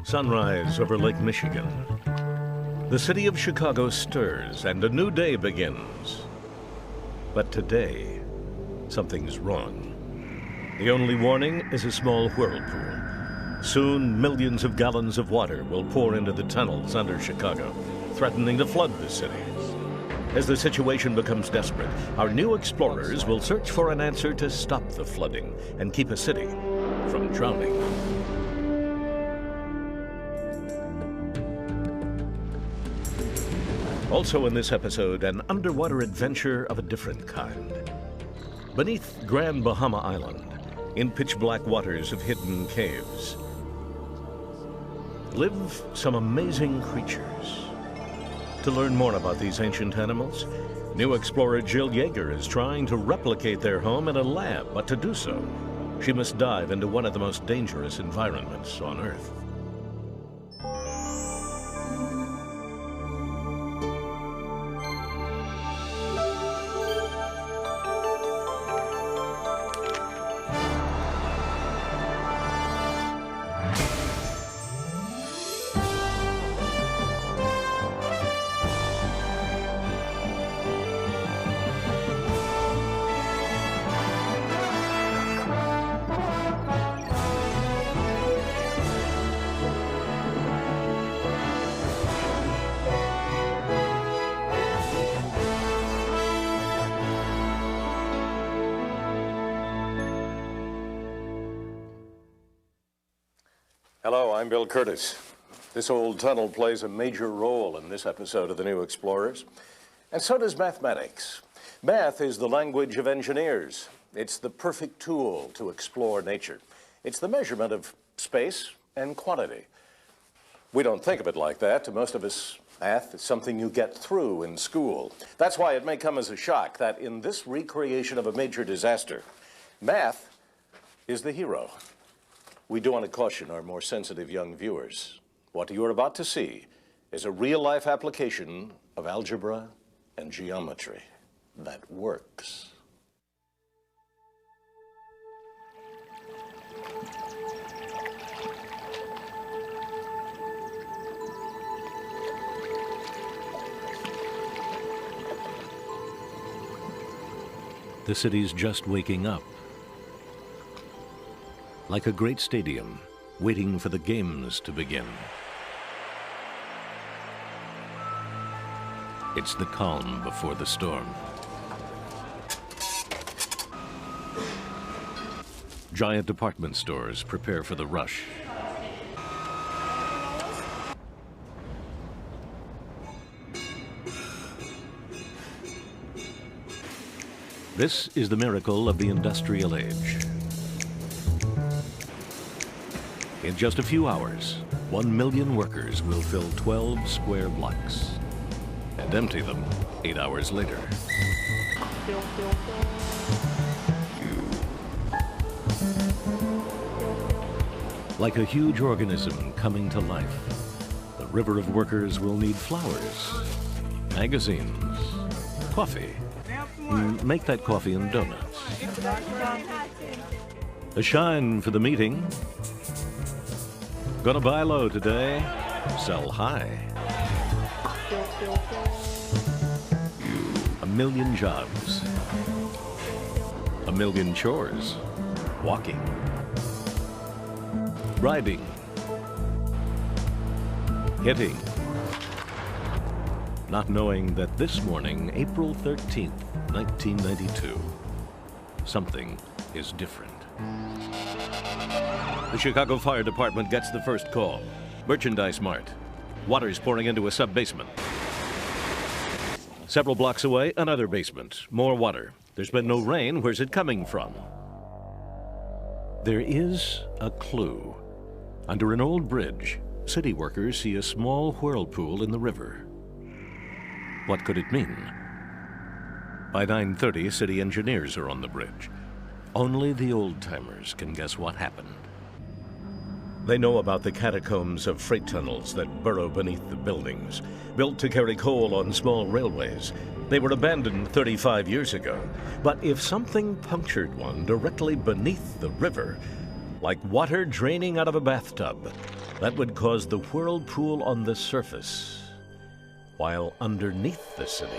Sunrise over Lake Michigan. The city of Chicago stirs and a new day begins. But today, something's wrong. The only warning is a small whirlpool. Soon, millions of gallons of water will pour into the tunnels under Chicago, threatening to flood the city. As the situation becomes desperate, our new explorers will search for an answer to stop the flooding and keep a city from drowning. Also in this episode, an underwater adventure of a different kind. Beneath Grand Bahama Island, in pitch-black waters of hidden caves, live some amazing creatures. To learn more about these ancient animals, new explorer Jill Yeager is trying to replicate their home in a lab, but to do so, she must dive into one of the most dangerous environments on Earth. Hello, I'm Bill Curtis. This old tunnel plays a major role in this episode of The New Explorers, and so does mathematics. Math is the language of engineers. It's the perfect tool to explore nature. It's the measurement of space and quantity. We don't think of it like that. To most of us, math is something you get through in school. That's why it may come as a shock that in this recreation of a major disaster, math is the hero. We do want to caution our more sensitive young viewers. What you are about to see is a real-life application of algebra and geometry that works. The city's just waking up. Like a great stadium, waiting for the games to begin. It's the calm before the storm. Giant department stores prepare for the rush. This is the miracle of the industrial age. In just a few hours, 1 million workers will fill 12 square blocks and empty them 8 hours later. Like a huge organism coming to life, the river of workers will need flowers, magazines, coffee. Make that coffee and donuts. A shine for the meeting. Gonna buy low today, sell high. 1 million jobs. 1 million chores. Walking. Riding. Hitting. Not knowing that this morning, April 13th, 1992, something is different. The Chicago Fire Department gets the first call. Merchandise mart. Water's pouring into a sub-basement. Several blocks away, another basement. More water. There's been no rain. Where's it coming from? There is a clue. Under an old bridge, city workers see a small whirlpool in the river. What could it mean? By 9:30, city engineers are on the bridge. Only the old-timers can guess what happened. They know about the catacombs of freight tunnels that burrow beneath the buildings, built to carry coal on small railways. They were abandoned 35 years ago. But if something punctured one directly beneath the river, like water draining out of a bathtub, That would cause the whirlpool on the surface, while underneath the city,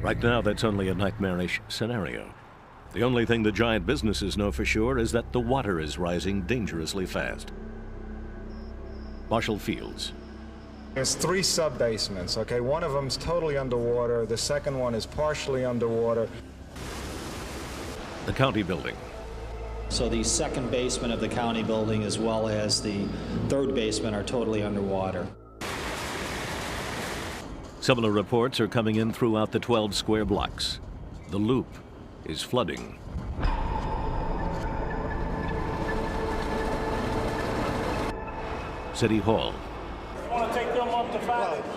right now, that's only a nightmarish scenario. The only thing the giant businesses know for sure is that the water is rising dangerously fast. Marshall Fields. There's 3 sub-basements, okay? One of them's totally underwater. The second one is partially underwater. The county building. So the second basement of the county building as well as the third basement are totally underwater. Similar reports are coming in throughout the 12 square blocks. The loop is flooding. City Hall. Want to take them up to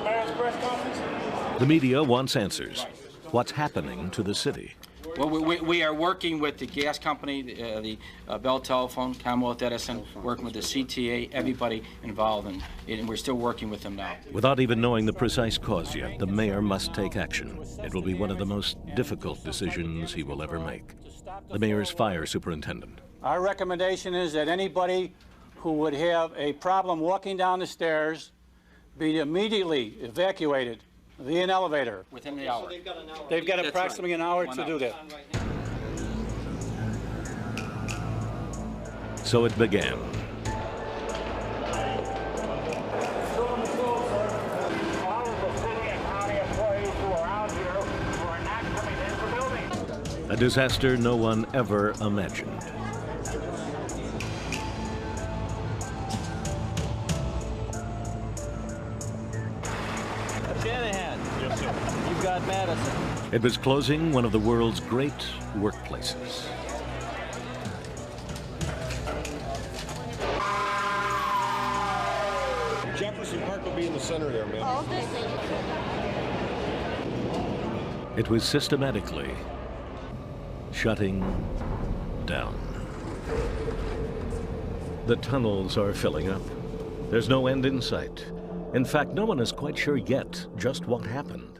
Mayor's press conference? The media wants answers. What's happening to the city? Well, we are working with the gas company, the Bell Telephone, Commonwealth Edison, working with the CTA, everybody involved, and we're still working with them now. Without even knowing the precise cause yet, the mayor must take action. It will be one of the most difficult decisions he will ever make. The mayor's fire superintendent. Our recommendation is that anybody who would have a problem walking down the stairs be immediately evacuated via an elevator. Within the hour. They've got approximately an hour to do that. So it began. A disaster no one ever imagined. You've got Madison. It was closing one of the world's great workplaces. Jefferson Park will be in the center there, man. It was systematically shutting down. The tunnels are filling up. There's no end in sight. In fact, no one is quite sure yet just what happened.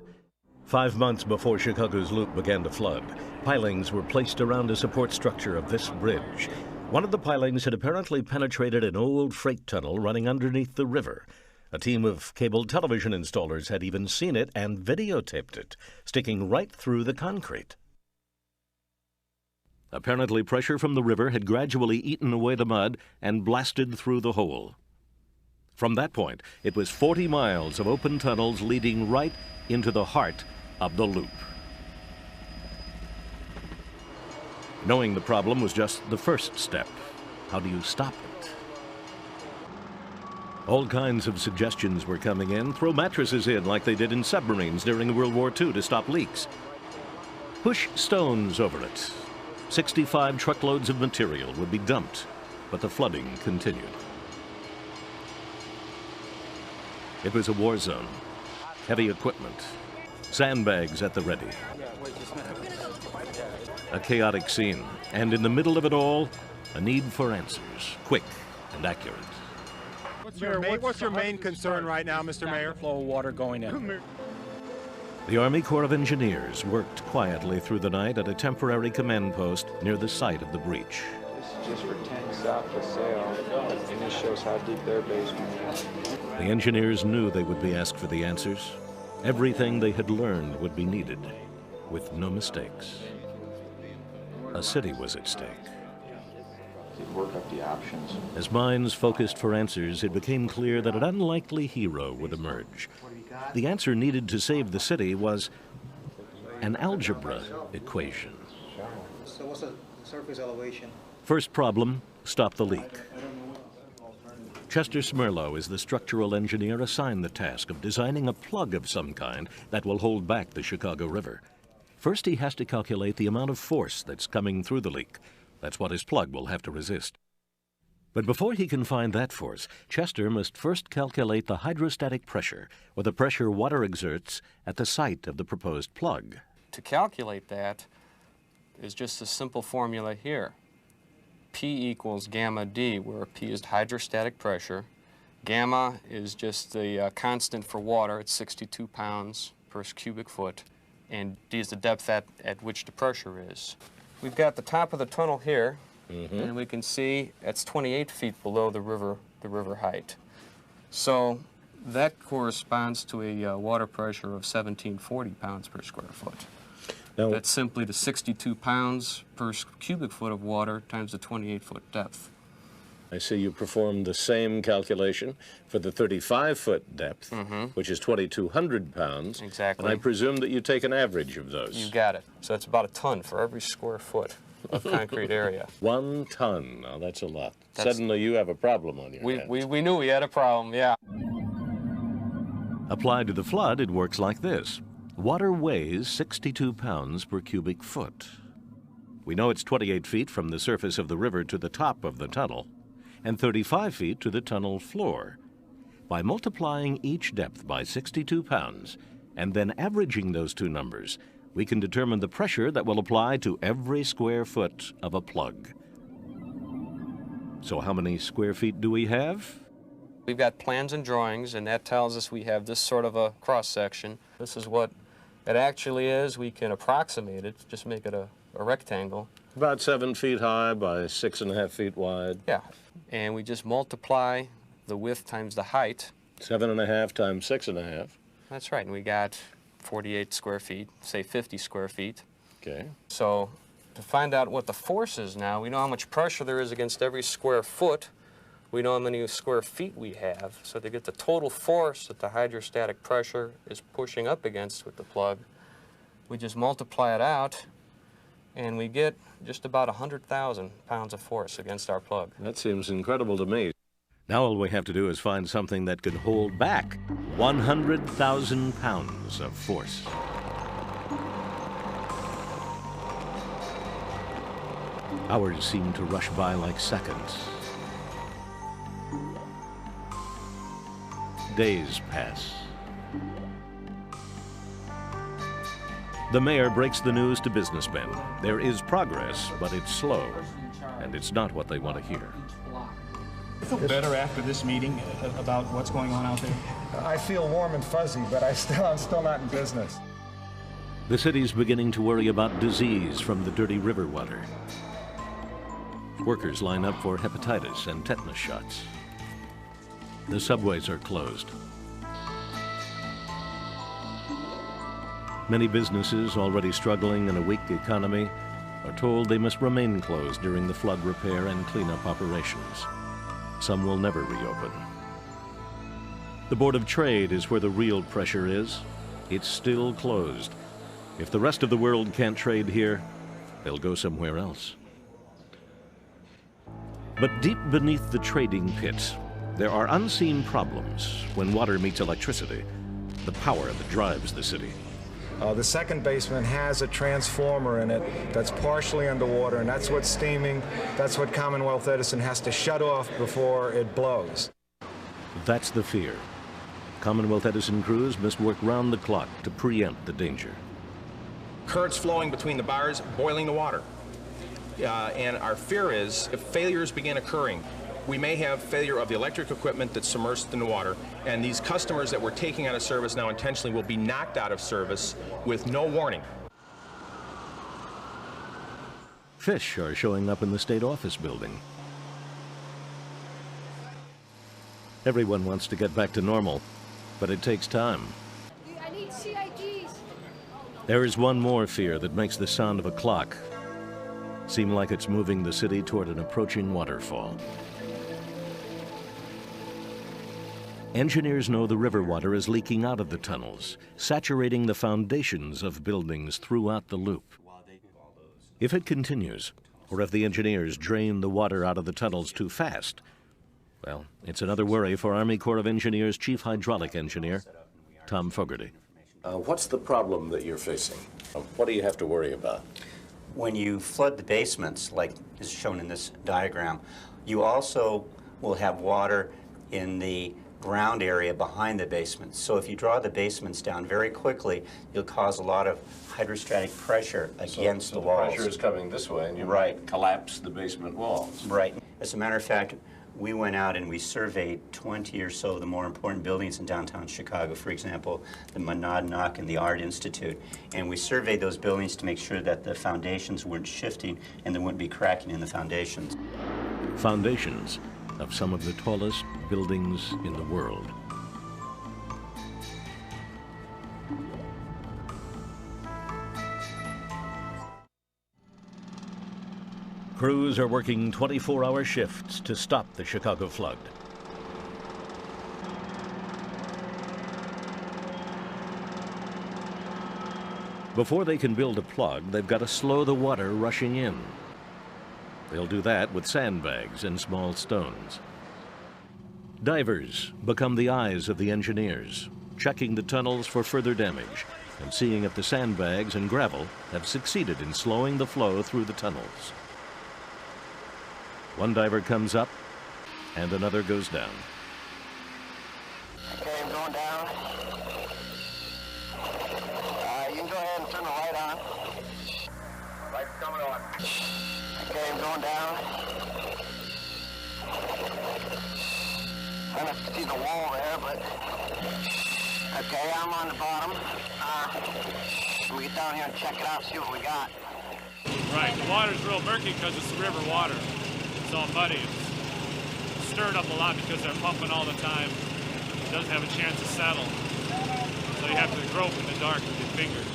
5 months before Chicago's loop began to flood, pilings were placed around a support structure of this bridge. One of the pilings had apparently penetrated an old freight tunnel running underneath the river. A team of cable television installers had even seen it and videotaped it, sticking right through the concrete. Apparently, pressure from the river had gradually eaten away the mud and blasted through the hole. From that point, it was 40 miles of open tunnels leading right into the heart of the loop. Knowing the problem was just the first step. How do you stop it? All kinds of suggestions were coming in. Throw mattresses in like they did in submarines during World War II to stop leaks. Push stones over it. 65 truckloads of material would be dumped, but the flooding continued. It was a war zone. Heavy equipment. Sandbags at the ready. A chaotic scene. And in the middle of it all, a need for answers. Quick and accurate. What's your main concern right now, Mr. Mayor? Flow of water going in. The Army Corps of Engineers worked quietly through the night at a temporary command post near the site of the breach. This is just for tanks out for sale, and this shows how deep their basement is. The engineers knew they would be asked for the answers. Everything they had learned would be needed, with no mistakes. A city was at stake. Work up the options. As minds focused for answers, it became clear that an unlikely hero would emerge. The answer needed to save the city was an algebra equation. So what's the surface elevation? First problem, stop the leak. Chester Smerlow is the structural engineer assigned the task of designing a plug of some kind that will hold back the Chicago River. First, he has to calculate the amount of force that's coming through the leak. That's what his plug will have to resist. But before he can find that force, Chester must first calculate the hydrostatic pressure, or the pressure water exerts at the site of the proposed plug. To calculate that, is just a simple formula here. P equals gamma D, where P is hydrostatic pressure. Gamma is just the constant for water. It's 62 pounds per cubic foot. And D is the depth at which the pressure is. We've got the top of the tunnel here, and we can see it's 28 feet below the river height. So that corresponds to a water pressure of 1740 pounds per square foot. Now, that's simply the 62 pounds per cubic foot of water times the 28-foot depth. I see you performed the same calculation for the 35-foot depth, which is 2,200 pounds. Exactly. And I presume that you take an average of those. You got it. So that's about a ton for every square foot of concrete area. 1 ton. Now, that's a lot. Suddenly you have a problem on your hands. We knew we had a problem, yeah. Applied to the flood, it works like this. Water weighs 62 pounds per cubic foot. We know it's 28 feet from the surface of the river to the top of the tunnel, and 35 feet to the tunnel floor. By multiplying each depth by 62 pounds, and then averaging those two numbers, we can determine the pressure that will apply to every square foot of a plug. So how many square feet do we have? We've got plans and drawings, and that tells us we have this sort of a cross-section. This is what it actually is. We can approximate it, just make it a rectangle. About 7 feet high by 6.5 feet wide. Yeah, and we just multiply the width times the height. 7.5 times 6.5. That's right, and we got 48 square feet, say 50 square feet. Okay. So to find out what the force is now, we know how much pressure there is against every square foot. We know how many square feet we have. So to get the total force that the hydrostatic pressure is pushing up against with the plug, we just multiply it out, and we get just about 100,000 pounds of force against our plug. That seems incredible to me. Now all we have to do is find something that could hold back 100,000 pounds of force. Hours seem to rush by like seconds. Days pass. The mayor breaks the news to businessmen. There is progress, but it's slow, and it's not what they want to hear. You feel better after this meeting about what's going on out there? I feel warm and fuzzy, but I'm still not in business. The city's beginning to worry about disease from the dirty river water. Workers line up for hepatitis and tetanus shots. The subways are closed. Many businesses already struggling in a weak economy are told they must remain closed during the flood repair and cleanup operations. Some will never reopen. The Board of Trade is where the real pressure is. It's still closed. If the rest of the world can't trade here, they'll go somewhere else. But deep beneath the trading pit, there are unseen problems when water meets electricity, the power that drives the city. The second basement has a transformer in it that's partially underwater, and that's what's steaming. That's what Commonwealth Edison has to shut off before it blows. That's the fear. Commonwealth Edison crews must work round the clock to preempt the danger. Currents flowing between the bars, boiling the water. And our fear is, if failures begin occurring, we may have failure of the electric equipment that's submersed in the water, and these customers that we're taking out of service now intentionally will be knocked out of service with no warning. Fish are showing up in the state office building. Everyone wants to get back to normal, but it takes time. I need CIGs. There is one more fear that makes the sound of a clock seem like it's moving the city toward an approaching waterfall. Engineers know the river water is leaking out of the tunnels, saturating the foundations of buildings throughout the loop. If it continues, or if the engineers drain the water out of the tunnels too fast, well, it's another worry for Army Corps of Engineers Chief Hydraulic Engineer Tom Fogarty. What's the problem that you're facing? What do you have to worry about? When you flood the basements, like is shown in this diagram, you also will have water in the ground area behind the basement. So if you draw the basements down very quickly, you'll cause a lot of hydrostatic pressure against the walls. Pressure is coming this way, and you Right. might collapse the basement walls. Right. As a matter of fact, we went out and we surveyed 20 or so of the more important buildings in downtown Chicago, for example, the Monadnock and the Art Institute. And we surveyed those buildings to make sure that the foundations weren't shifting and there wouldn't be cracking in the foundations. Foundations of some of the tallest buildings in the world. Crews are working 24-hour shifts to stop the Chicago flood. Before they can build a plug, they've got to slow the water rushing in. They'll do that with sandbags and small stones. Divers become the eyes of the engineers, checking the tunnels for further damage and seeing if the sandbags and gravel have succeeded in slowing the flow through the tunnels. One diver comes up and another goes down. Okay, I'm going down. You can go ahead and turn the light on. Light's coming on. Okay, I'm going down. I don't know if you can see the wall there, but... Okay, I'm on the bottom. We'll get down here and check it out, see what we got. Right, the water's real murky because it's river water. It's all muddy. It's stirred up a lot because they're pumping all the time. It doesn't have a chance to settle. So you have to grope in the dark with your fingers.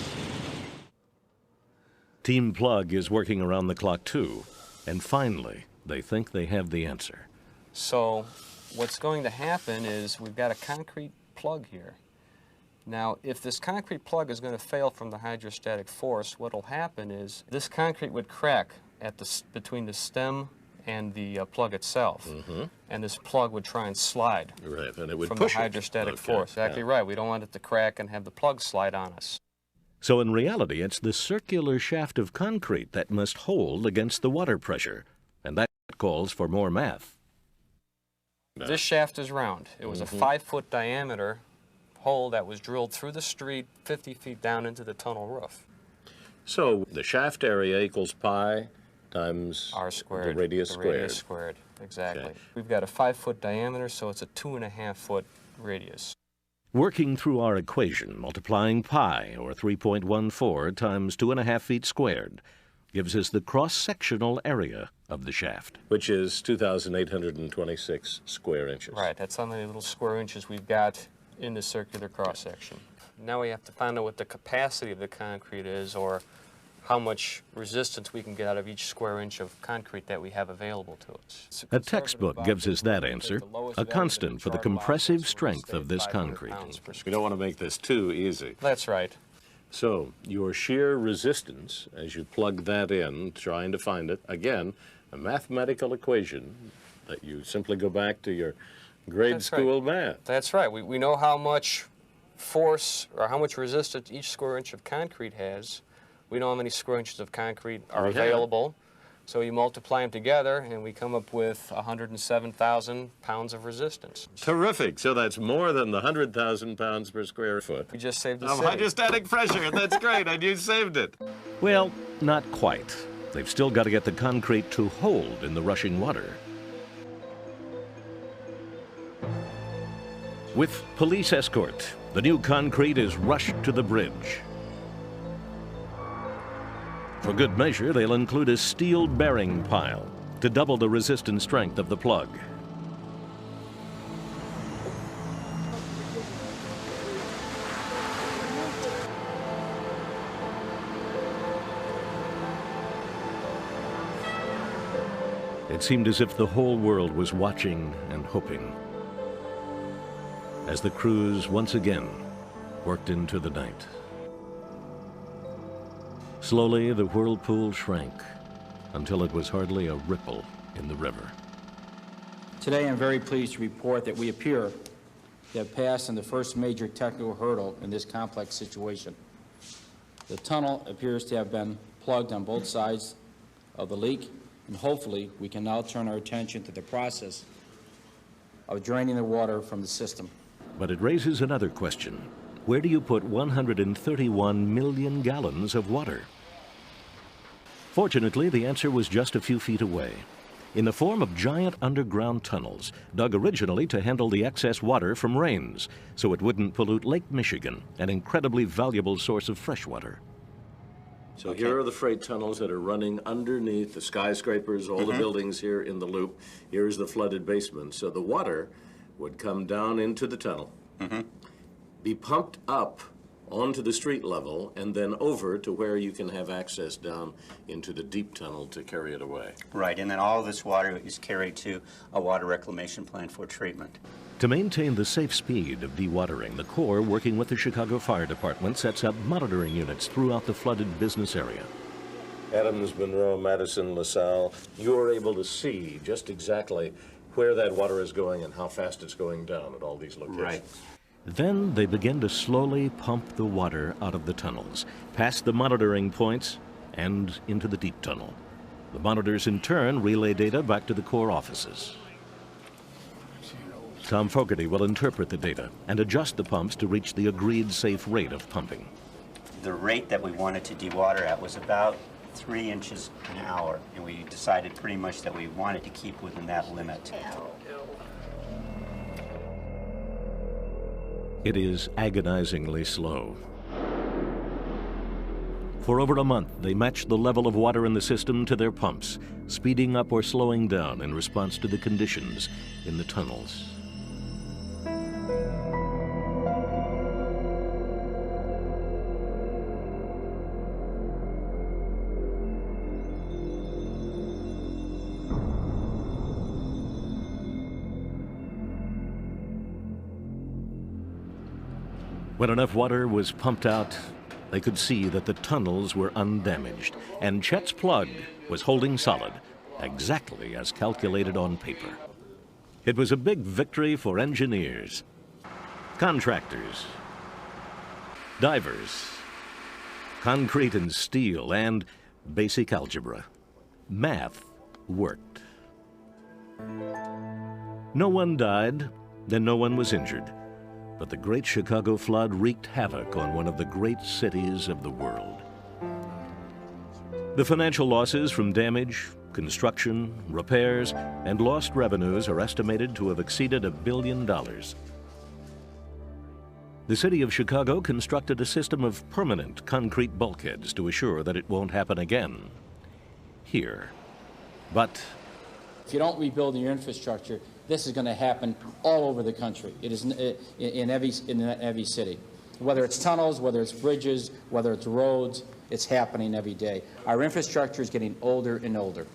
Team Plug is working around the clock too, and finally, they think they have the answer. So what's going to happen is we've got a concrete plug here. Now, if this concrete plug is going to fail from the hydrostatic force, what will happen is this concrete would crack at between the stem and the plug itself, and this plug would try and slide and it would from push the hydrostatic Okay, force. Exactly right. We don't want it to crack and have the plug slide on us. So in reality, it's the circular shaft of concrete that must hold against the water pressure, and that calls for more math. This shaft is round. It was a 5-foot diameter hole that was drilled through the street 50 feet down into the tunnel roof. So the shaft area equals pi times R squared. the radius squared. Radius squared, exactly. Okay. We've got a 5-foot diameter, so it's a 2.5-foot radius. Working through our equation, multiplying pi, or 3.14, times 2.5 feet squared, gives us the cross-sectional area of the shaft. Which is 2,826 square inches. Right, that's how many little square inches we've got in the circular cross-section. Now we have to find out what the capacity of the concrete is, or how much resistance we can get out of each square inch of concrete that we have available to us. A textbook gives us that answer, a constant for the compressive strength of this concrete. We don't want to make this too easy. That's right. So your shear resistance, as you plug that in, trying to find it, again, a mathematical equation that you simply go back to your grade school math. That's right. We know how much force or how much resistance each square inch of concrete has. We know how many square inches of concrete are available. So you multiply them together, and we come up with 107,000 pounds of resistance. Terrific. So that's more than the 100,000 pounds per square foot. We just saved the of city. hydrostatic pressure. That's great, and you saved it. Well, not quite. They've still got to get the concrete to hold in the rushing water. With police escort, the new concrete is rushed to the bridge. For good measure, they'll include a steel bearing pile to double the resistance strength of the plug. It seemed as if the whole world was watching and hoping as the crews once again worked into the night. Slowly, the whirlpool shrank until it was hardly a ripple in the river. Today, I'm very pleased to report that we appear to have passed on the first major technical hurdle in this complex situation. The tunnel appears to have been plugged on both sides of the leak, and hopefully we can now turn our attention to the process of draining the water from the system. But it raises another question. Where do you put 131 million gallons of water? Fortunately, the answer was just a few feet away, in the form of giant underground tunnels, dug originally to handle the excess water from rains, so it wouldn't pollute Lake Michigan, an incredibly valuable source of fresh water. So here are the freight tunnels that are running underneath the skyscrapers, all the buildings here in the loop. Here is the flooded basement. So the water would come down into the tunnel, be pumped up onto the street level, and then over to where you can have access down into the deep tunnel to carry it away. Right, and then all this water is carried to a water reclamation plant for treatment. To maintain the safe speed of dewatering, the Corps, working with the Chicago Fire Department, sets up monitoring units throughout the flooded business area. Adams, Monroe, Madison, LaSalle, you are able to see just exactly where that water is going and how fast it's going down at all these locations. Right. Then they begin to slowly pump the water out of the tunnels, past the monitoring points, and into the deep tunnel. The monitors, in turn, relay data back to the Corps offices. Tom Fogarty will interpret the data and adjust the pumps to reach the agreed safe rate of pumping. The rate that we wanted to dewater at was about 3 inches an hour, and we decided pretty much that we wanted to keep within that limit. It is agonizingly slow. For over a month, they matched the level of water in the system to their pumps, speeding up or slowing down in response to the conditions in the tunnels. When enough water was pumped out, they could see that the tunnels were undamaged, and Chet's plug was holding solid, exactly as calculated on paper. It was a big victory for engineers, contractors, divers, concrete and steel, and basic algebra. Math worked. No one died, and no one was injured. But the Great Chicago Flood wreaked havoc on one of the great cities of the world. The financial losses from damage, construction, repairs, and lost revenues are estimated to have exceeded $1 billion. The city of Chicago constructed a system of permanent concrete bulkheads to assure that it won't happen again here. But if you don't rebuild your infrastructure, this is going to happen all over the country. It is in every city. Whether it's tunnels, whether it's bridges, whether it's roads, it's happening every day. Our infrastructure is getting older and older.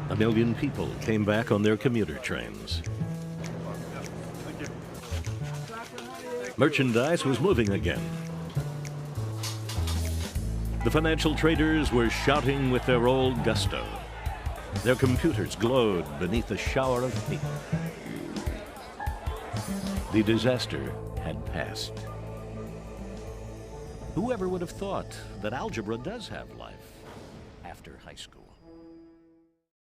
A million people came back on their commuter trains. Merchandise was moving again. The financial traders were shouting with their old gusto. Their computers glowed beneath a shower of paper. The disaster had passed. Whoever would have thought that algebra does have life after high school?